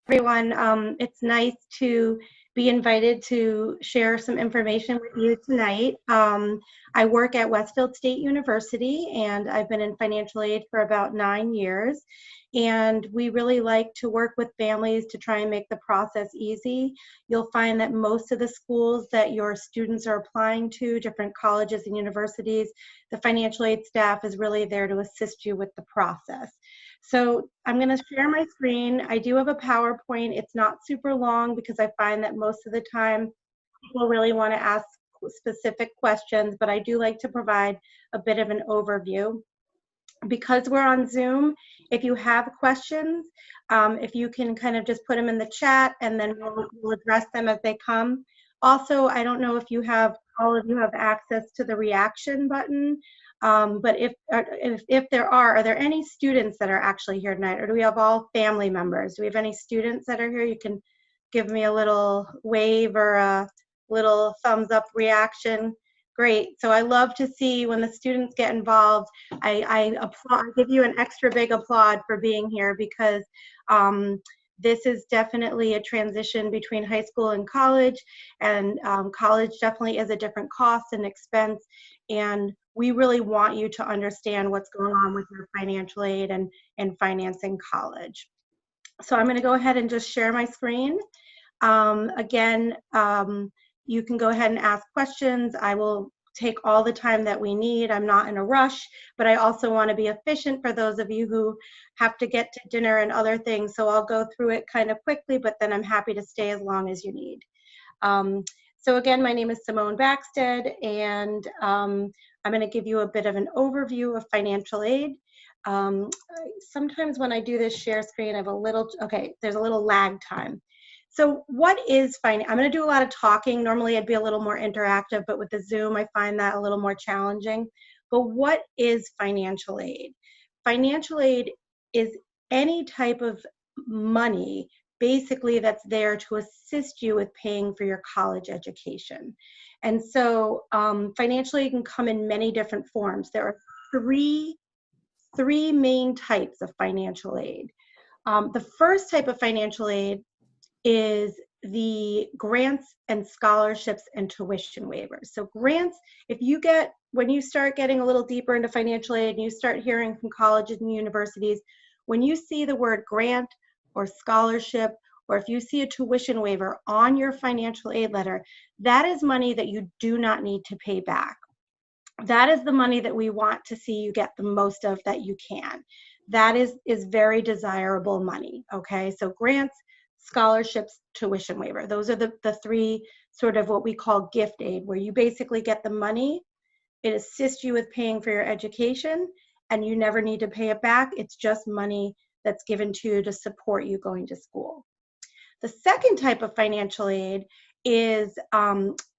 Everyone. It's nice to be invited to share some information with you tonight. I work at Westfield State University, and I've been in financial aid for about 9 years. And we really like to work with families to try and make the process easy. You'll find that most of the schools that your students are applying to, different colleges and universities, the financial aid staff is really there to assist you with the process. So I'm going to share my screen. I do have a PowerPoint. It's not super long because I find that most of the time people really want to ask specific questions, but I do like to provide a bit of an overview. Because we're on Zoom, if you have questions, if you can kind of just put them in the chat and then we'll address them as they come. Also, I don't know if all of you have access to the reaction button, but if there are there any students that are actually here tonight, or do we have all family members? Do we have any students that are here? You can give me a little wave or a little thumbs up reaction. Great. So I love to see when the students get involved. I applaud, give you an extra big applaud for being here because this is definitely a transition between high school and college, and college definitely is a different cost and expense, and we really want you to understand what's going on with your financial aid and financing college. So I'm going to go ahead and just share my screen. Again, you can go ahead and ask questions. I will take all the time that we need. I'm not in a rush, but I also want to be efficient for those of you who have to get to dinner and other things. So I'll go through it kind of quickly, but then I'm happy to stay as long as you need. So again, my name is Simone Backstead, and I'm going to give you a bit of an overview of financial aid. Sometimes when I do this share screen, I have there's a little lag time. So what is finance? I'm going to do a lot of talking. Normally I'd be a little more interactive, but with the Zoom, I find that a little more challenging. But what is financial aid? Financial aid is any type of money, basically, that's there to assist you with paying for your college education. And so financial aid can come in many different forms. There are three main types of financial aid. The first type of financial aid is the grants and scholarships and tuition waivers. So grants, when you start getting a little deeper into financial aid and you start hearing from colleges and universities, when you see the word grant or scholarship, or if you see a tuition waiver on your financial aid letter, that is money that you do not need to pay back. That is the money that we want to see you get the most of that you can. That is very desirable money, okay? So grants, scholarships, tuition waiver. Those are the three sort of what we call gift aid, where you basically get the money, it assists you with paying for your education, and you never need to pay it back. It's just money that's given to you to support you going to school. The second type of financial aid is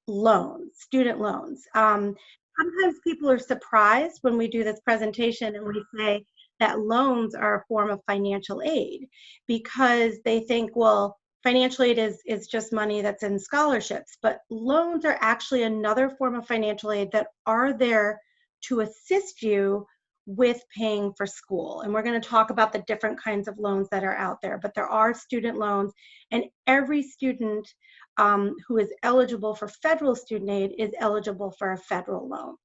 loans, student loans. Sometimes people are surprised when we do this presentation and we say that loans are a form of financial aid, because they think, well, financial aid is just money that's in scholarships, but loans are actually another form of financial aid that are there to assist you with paying for school. And we're going to talk about the different kinds of loans that are out there, but there are student loans, and every student who is eligible for federal student aid is eligible for a federal loan.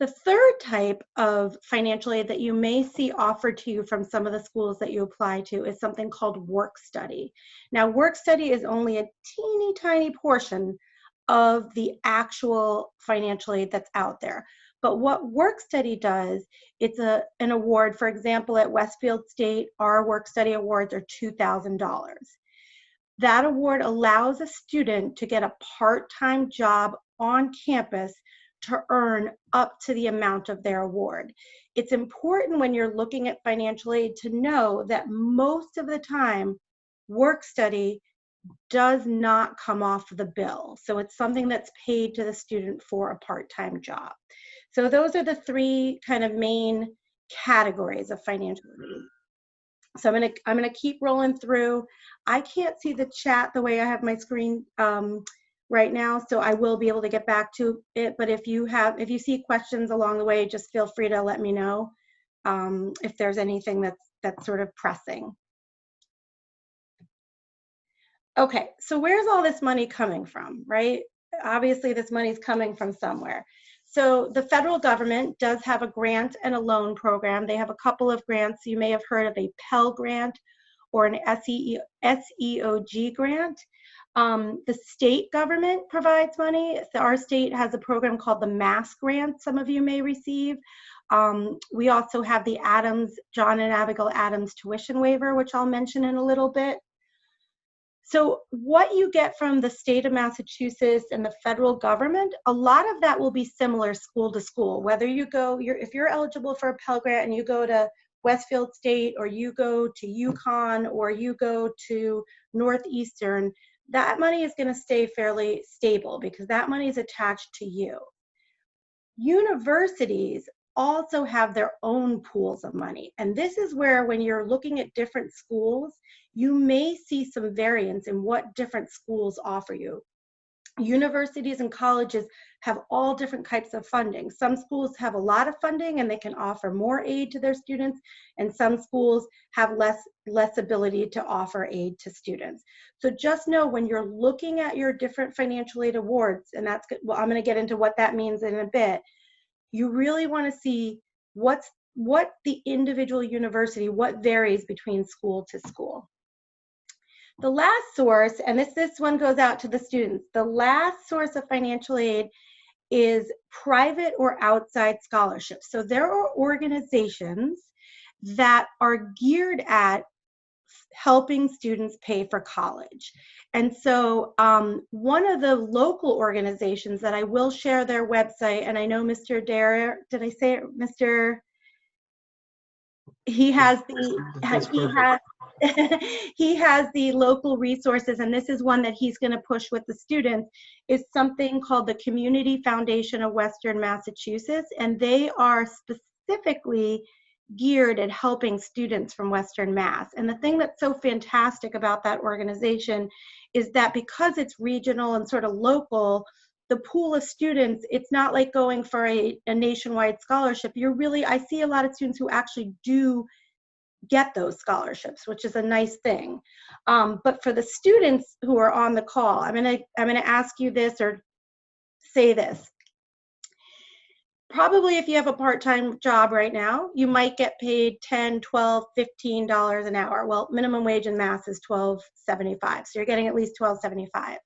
The third type of financial aid that you may see offered to you from some of the schools that you apply to is something called work study. Now, work study is only a teeny tiny portion of the actual financial aid that's out there. But what work study does, it's an award. For example, at Westfield State, our work study awards are $2,000. That award allows a student to get a part-time job on campus to earn up to the amount of their award. It's important when you're looking at financial aid to know that most of the time, work study does not come off the bill. So it's something that's paid to the student for a part-time job. So those are the three kind of main categories of financial aid. So I'm gonna keep rolling through. I can't see the chat the way I have my screen right now, so I will be able to get back to it. But if you see questions along the way, just feel free to let me know if there's anything that's sort of pressing. Okay, so where's all this money coming from, right? Obviously, this money's coming from somewhere. So the federal government does have a grant and a loan program. They have a couple of grants. You may have heard of a Pell Grant or an SEOG grant. The state government provides money. So our state has a program called the Mass Grant, some of you may receive. We also have the John and Abigail Adams tuition waiver, which I'll mention in a little bit. So what you get from the state of Massachusetts and the federal government, a lot of that will be similar school to school. Whether you go, if you're eligible for a Pell Grant and you go to Westfield State, or you go to UConn, or you go to Northeastern, that money is going to stay fairly stable because that money is attached to you. Universities also have their own pools of money. And this is where, when you're looking at different schools, you may see some variance in what different schools offer you. Universities and colleges have all different types of funding. Some schools have a lot of funding and they can offer more aid to their students, and some schools have less ability to offer aid to students. So just know, when you're looking at your different financial aid awards, and that's good, well, I'm going to get into what that means in a bit, you really want to see what the individual university, what varies between school to school. The last source, and this one goes out to the students, the last source of financial aid is private or outside scholarships. So there are organizations that are geared at helping students pay for college. And so one of the local organizations that I will share their website, and I know Mr. Dare, did I say it, Mr. He has he has the local resources, and this is one that he's going to push with the students, is something called the Community Foundation of Western Massachusetts, and they are specifically geared at helping students from Western Mass. And the thing that's so fantastic about that organization is that because it's regional and sort of local, the pool of students, it's not like going for a nationwide scholarship. I see a lot of students who actually do get those scholarships, which is a nice thing. But for the students who are on the call, I'm gonna ask you this, or say this. Probably if you have a part-time job right now, you might get paid $10, $12, $15 an hour. Well, minimum wage in Mass is $12.75, so you're getting at least $12.75.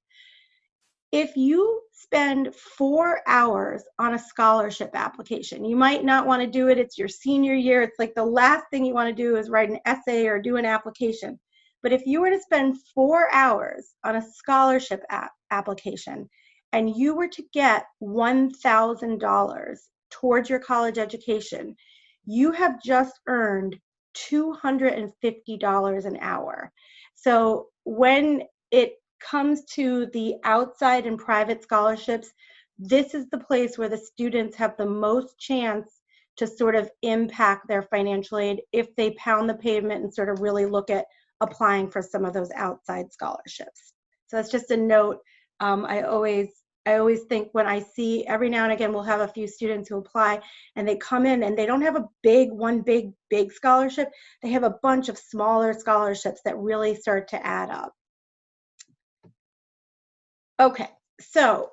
If you spend 4 hours on a scholarship application, you might not want to do it. It's your senior year. It's like the last thing you want to do is write an essay or do an application. But if you were to spend 4 hours on a scholarship application and you were to get $1,000 towards your college education, you have just earned $250 an hour. So when it comes to the outside and private scholarships, this is the place where the students have the most chance to sort of impact their financial aid if they pound the pavement and sort of really look at applying for some of those outside scholarships. So that's just a note. I always think, when I see, every now and again we'll have a few students who apply and they come in and they don't have one big scholarship. They have a bunch of smaller scholarships that really start to add up. Okay, so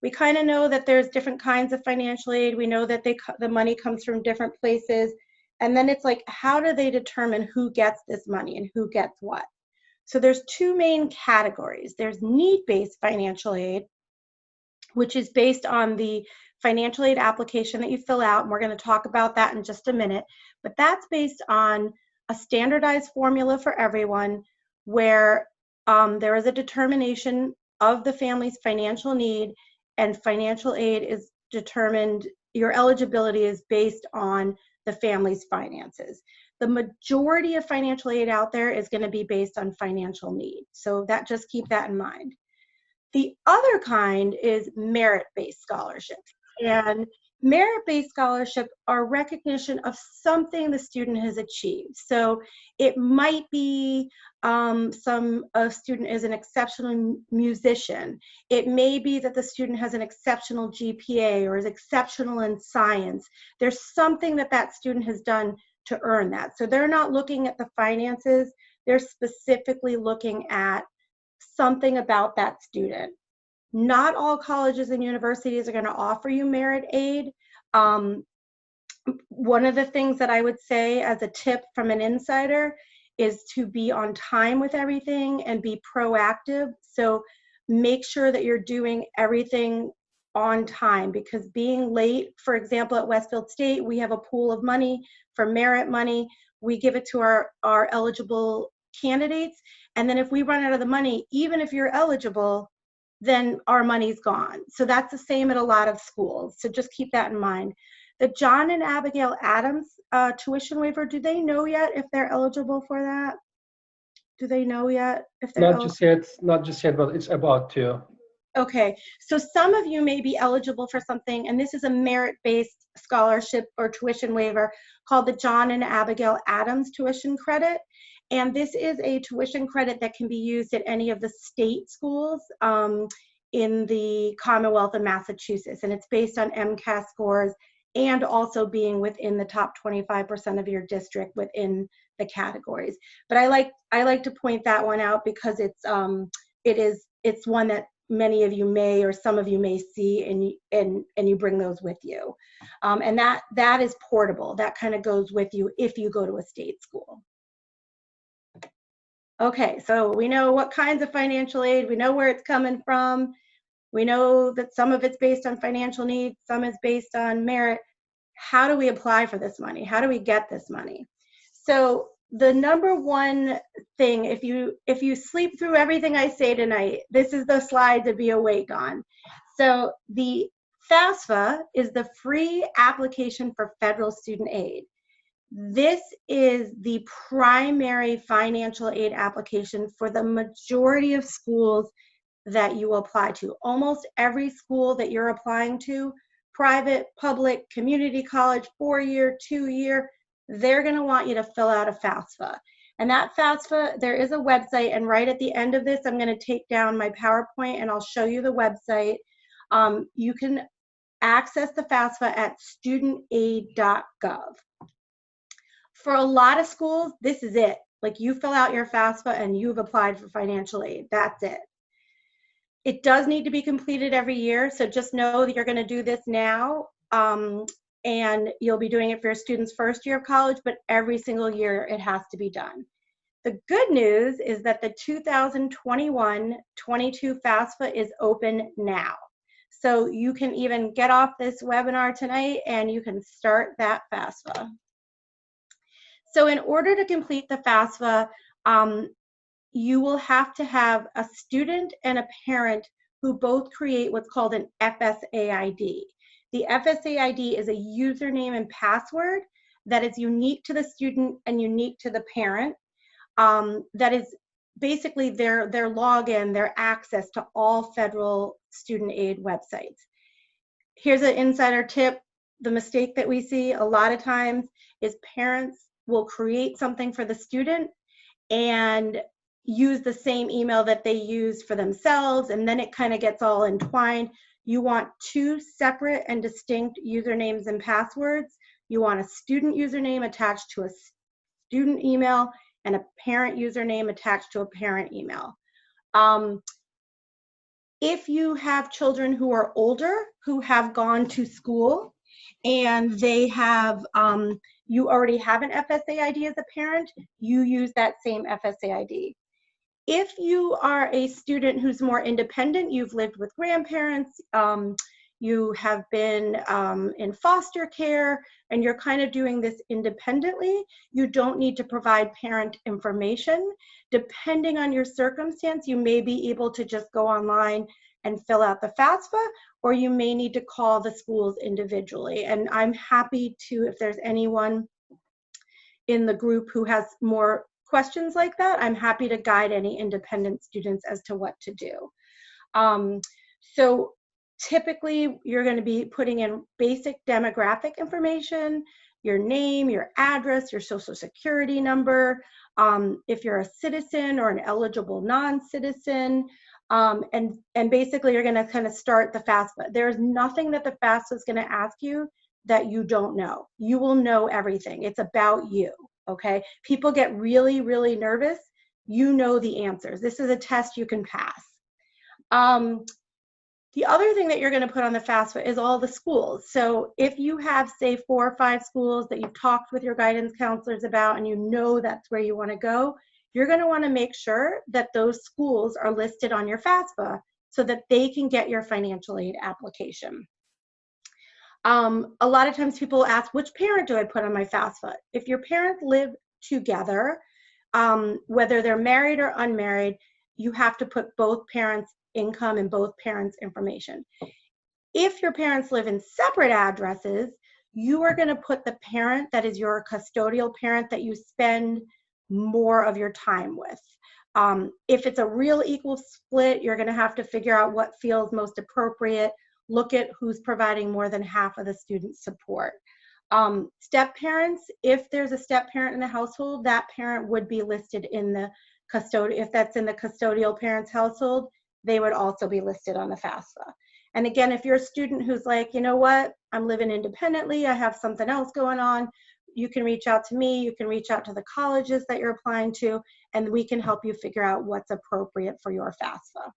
we kind of know that there's different kinds of financial aid. We know that the money comes from different places. And then it's like, how do they determine who gets this money and who gets what? So there's two main categories. There's need-based financial aid, which is based on the financial aid application that you fill out, and we're going to talk about that in just a minute. But that's based on a standardized formula for everyone, where there is a determination of the family's financial need, and financial aid is determined, your eligibility is based on the family's finances. The majority of financial aid out there is going to be based on financial need. So just keep that in mind. The other kind is merit-based scholarships. And merit-based scholarships are recognition of something the student has achieved. So it might be a student is an exceptional musician. It may be that the student has an exceptional GPA or is exceptional in science. There's something that student has done to earn that. So they're not looking at the finances. They're specifically looking at something about that student. Not all colleges and universities are going to offer you merit aid. One of the things that I would say as a tip from an insider is to be on time with everything and be proactive. So make sure that you're doing everything on time, because being late, for example, at Westfield State, we have a pool of money for merit money. We give it to our eligible candidates. And then if we run out of the money, even if you're eligible, then our money's gone. So that's the same at a lot of schools. So just keep that in mind. The John and Abigail Adams tuition waiver, do they know yet if they're eligible for that? Do they know yet if they're eligible? Not just yet, but it's about to. Okay, so some of you may be eligible for something, and this is a merit-based scholarship or tuition waiver called the John and Abigail Adams tuition credit. And this is a tuition credit that can be used at any of the state schools in the Commonwealth of Massachusetts. And it's based on MCAS scores and also being within the top 25% of your district within the categories. But I like to point that one out because it's one that many of you may, or some of you may see, and you bring those with you. And that is portable. That kind of goes with you if you go to a state school. Okay, so we know what kinds of financial aid, we know where it's coming from. We know that some of it's based on financial needs, some is based on merit. How do we apply for this money? How do we get this money? So the number one thing, if you sleep through everything I say tonight, this is the slide to be awake on. So the FAFSA is the free application for federal student aid. This is the primary financial aid application for the majority of schools that you apply to. Almost every school that you're applying to, private, public, community college, 4-year, 2-year, they're going to want you to fill out a FAFSA. And that FAFSA, there is a website, and right at the end of this, I'm going to take down my PowerPoint and I'll show you the website. You can access the FAFSA at studentaid.gov. For a lot of schools, this is it. Like, you fill out your FAFSA and you've applied for financial aid. That's it. It does need to be completed every year, so just know that you're going to do this now, and you'll be doing it for your students' first year of college, but every single year it has to be done. The good news is that the 2021-22 FAFSA is open now. So you can even get off this webinar tonight and you can start that FAFSA. So in order to complete the FAFSA, you will have to have a student and a parent who both create what's called an FSA ID. The FSA ID is a username and password that is unique to the student and unique to the parent. That is basically their login, their access to all federal student aid websites. Here's an insider tip. The mistake that we see a lot of times is parents will create something for the student and use the same email that they use for themselves, and then it kind of gets all entwined. You want 2 separate and distinct usernames and passwords. You want a student username attached to a student email and a parent username attached to a parent email. If you have children who are older, who have gone to school, and they have, you already have an FSA ID as a parent, you use that same FSA ID. If you are a student who's more independent, you've lived with grandparents, you have been in foster care, and you're kind of doing this independently, you don't need to provide parent information. Depending on your circumstance, you may be able to just go online and fill out the FAFSA, or you may need to call the schools individually. And I'm happy to, if there's anyone in the group who has more questions like that, I'm happy to guide any independent students as to what to do. So typically, you're going to be putting in basic demographic information, your name, your address, your social security number, if you're a citizen or an eligible non-citizen, and basically you're going to kind of start the FAFSA. There's nothing that the FAFSA is going to ask you that you don't know. You will know everything. It's about you, okay? People get really, really nervous you know the answers. This is a test you can pass. The other thing that you're going to put on the FAFSA is all the schools. So if you have, say, 4 or 5 schools that you've talked with your guidance counselors about and you know that's where you want to go, you're going to want to make sure that those schools are listed on your FAFSA so that they can get your financial aid application. A lot of times people ask, which parent do I put on my FAFSA? If your parents live together, whether they're married or unmarried, you have to put both parents' income and both parents' information. If your parents live in separate addresses, you are going to put the parent that is your custodial parent that you spend more of your time with. If it's a real equal split, you're going to have to figure out what feels most appropriate. Look at who's providing more than half of the student support. Step parents, if there's a step parent in the household, that parent would be listed in the custodial. If that's in the custodial parent's household, they would also be listed on the FAFSA. And again, if you're a student who's like, you know what, I'm living independently, I have something else going on, you can reach out to me, you can reach out to the colleges that you're applying to, and we can help you figure out what's appropriate for your FAFSA.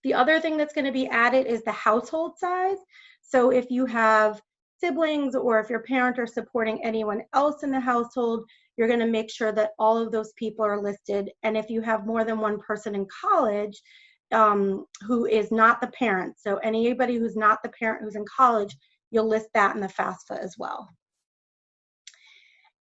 The other thing that's going to be added is the household size. So if you have siblings or if your parents are supporting anyone else in the household, you're going to make sure that all of those people are listed. And if you have more than one person in college who is not the parent, so anybody who's not the parent who's in college, you'll list that in the FAFSA as well.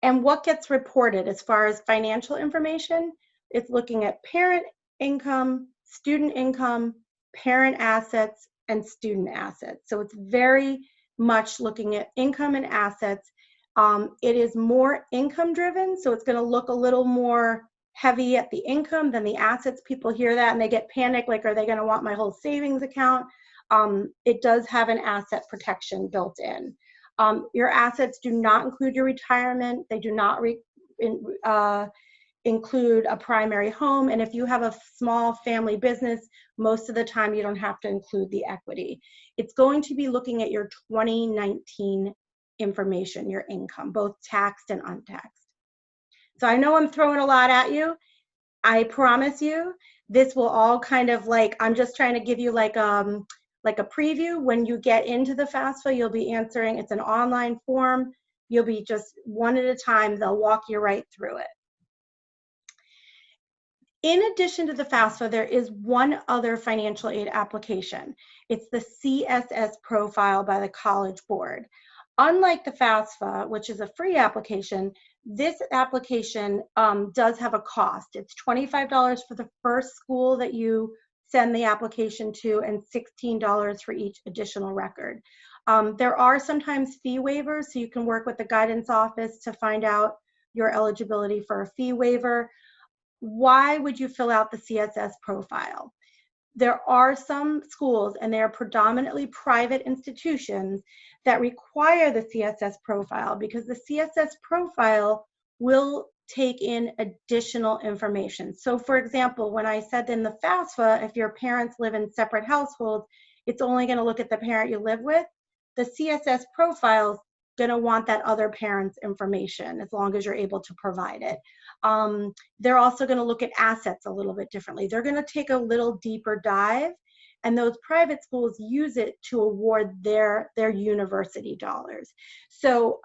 And what gets reported as far as financial information, it's looking at parent income, student income, parent assets, and student assets. So it's very much looking at income and assets. It is more income driven, so it's going to look a little more heavy at the income than the assets. People hear that and they get panicked, like, are they going to want my whole savings account? It does have an asset protection built in. Your assets do not include your retirement. They do not include a primary home. And if you have a small family business, most of the time you don't have to include the equity. It's going to be looking at your 2019 information, your income, both taxed and untaxed. So I know I'm throwing a lot at you. I promise you, this will all kind of like, I'm just trying to give you like a preview. When you get into the FAFSA, you'll be answering, it's an online form. You'll be just one at a time, they'll walk you right through it. In addition to the FAFSA, there is one other financial aid application. It's the CSS profile by the College Board. Unlike the FAFSA, which is a free application, this application does have a cost. It's $25 for the first school that you send the application to and $16 for each additional record. There are sometimes fee waivers, so you can work with the guidance office to find out your eligibility for a fee waiver. Why would you fill out the CSS profile? There are some schools, and they are predominantly private institutions, that require the CSS profile because the CSS profile will take in additional information. So for example, when I said in the FAFSA, if your parents live in separate households, it's only going to look at the parent you live with. The CSS profile is going to want that other parent's information as long as you're able to provide it. They're also going to look at assets a little bit differently. They're going to take a little deeper dive, and those private schools use it to award their university dollars. So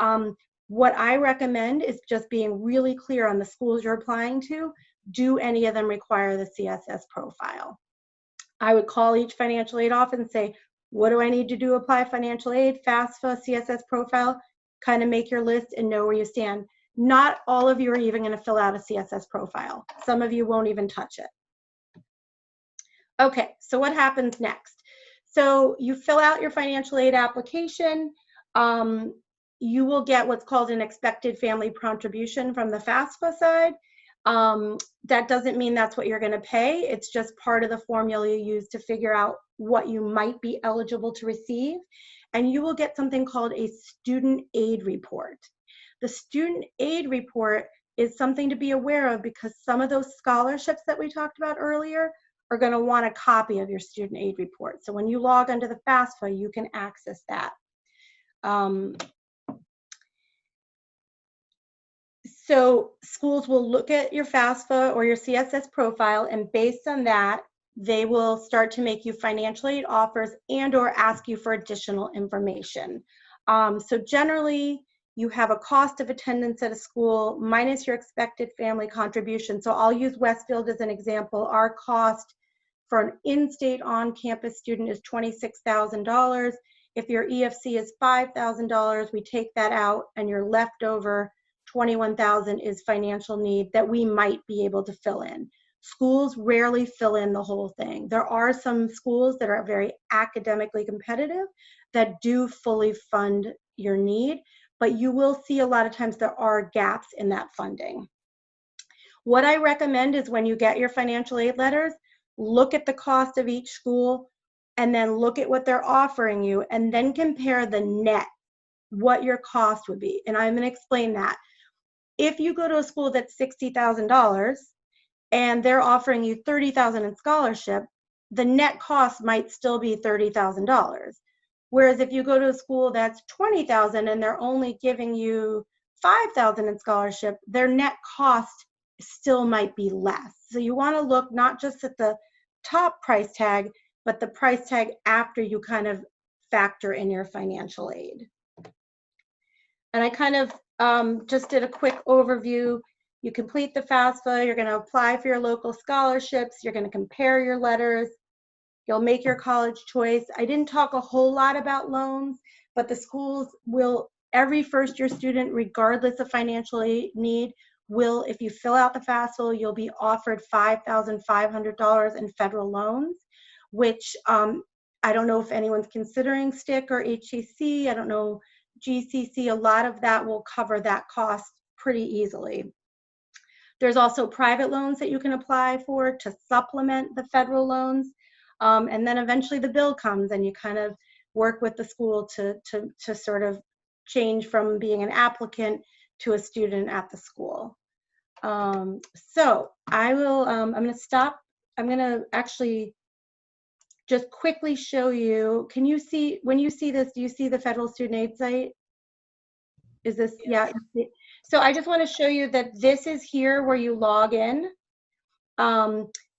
what I recommend is just being really clear on the schools you're applying to. Do any of them require the CSS profile? I would call each financial aid office and say, what do I need to do to apply financial aid? FAFSA, CSS profile, kind of make your list and know where you stand. Not all of you are even going to fill out a CSS profile. Some of you won't even touch it. Okay, so what happens next? So you fill out your financial aid application. You will get what's called an expected family contribution from the FAFSA side. That doesn't mean that's what you're going to pay. It's just part of the formula you use to figure out what you might be eligible to receive. And you will get something called a student aid report. The student aid report is something to be aware of because some of those scholarships that we talked about earlier are going to want a copy of your student aid report. So when you log onto the FAFSA, you can access that. So schools will look at your FAFSA or your CSS profile, and based on that, they will start to make you financial aid offers and or ask you for additional information. So generally, you have a cost of attendance at a school minus your expected family contribution. So I'll use Westfield as an example. Our cost for an in-state on-campus student is $26,000. If your EFC is $5,000, we take that out, and your leftover $21,000 is financial need that we might be able to fill in. Schools rarely fill in the whole thing. There are some schools that are very academically competitive that do fully fund your need, but you will see a lot of times there are gaps in that funding. What I recommend is when you get your financial aid letters, look at the cost of each school and then look at what they're offering you and then compare the net, what your cost would be. And I'm going to explain that. If you go to a school that's $60,000 and they're offering you $30,000 in scholarship, the net cost might still be $30,000. Whereas if you go to a school that's $20,000 and they're only giving you $5,000 in scholarship, their net cost still might be less. So you want to look not just at the top price tag, but the price tag after you kind of factor in your financial aid. And I kind of just did a quick overview. You complete the FAFSA, you're going to apply for your local scholarships, you're going to compare your letters, you'll make your college choice. I didn't talk a whole lot about loans, but the schools will, every first-year student, regardless of financial need, will, if you fill out the FAFSA, you'll be offered $5,500 in federal loans, which I don't know if anyone's considering STIC or HCC. I don't know, GCC, a lot of that will cover that cost pretty easily. There's also private loans that you can apply for to supplement the federal loans. And then eventually the bill comes and you kind of work with the school to sort of change from being an applicant to a student at the school. So I will, I'm going to stop. I'm going to actually just quickly show you. Can you see, when you see this, do you see the federal student aid site? Is this, yeah. So I just want to show you that this is here where you log in.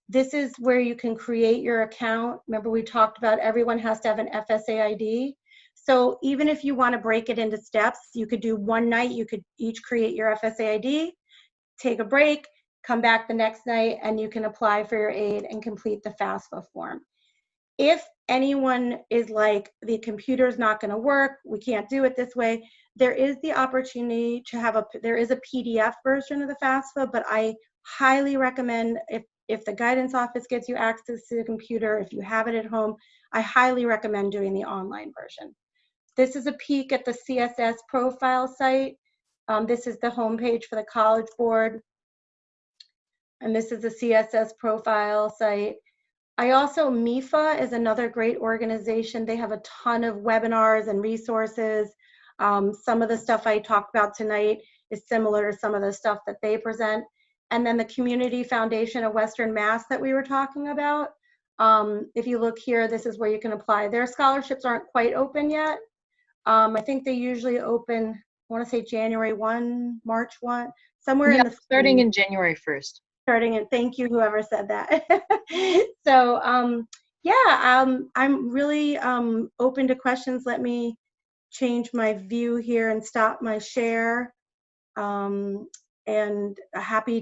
This is where you can create your account. Remember we talked about everyone has to have an FSA ID. So even if you want to break it into steps, you could do one night, you could each create your FSA ID, take a break, come back the next night, and you can apply for your aid and complete the FAFSA form. If anyone is like, the computer's not going to work, we can't do it this way, there is the opportunity to have there is a PDF version of the FAFSA, but I highly recommend, if the guidance office gets you access to the computer, if you have it at home, I highly recommend doing the online version. This is a peek at the CSS profile site. This is the homepage for the College Board. And this is the CSS profile site. I also, MIFA is another great organization. They have a ton of webinars and resources. Some of the stuff I talked about tonight is similar to some of the stuff that they present. And then the Community Foundation of Western Mass that we were talking about. If you look here, this is where you can apply. Their scholarships aren't quite open yet. I think they usually open, I want to say January 1, March 1, somewhere in the starting in January 1st. Starting in, thank you, whoever said that. So yeah, I'm really open to questions. Let me change my view here and stop my share. And happy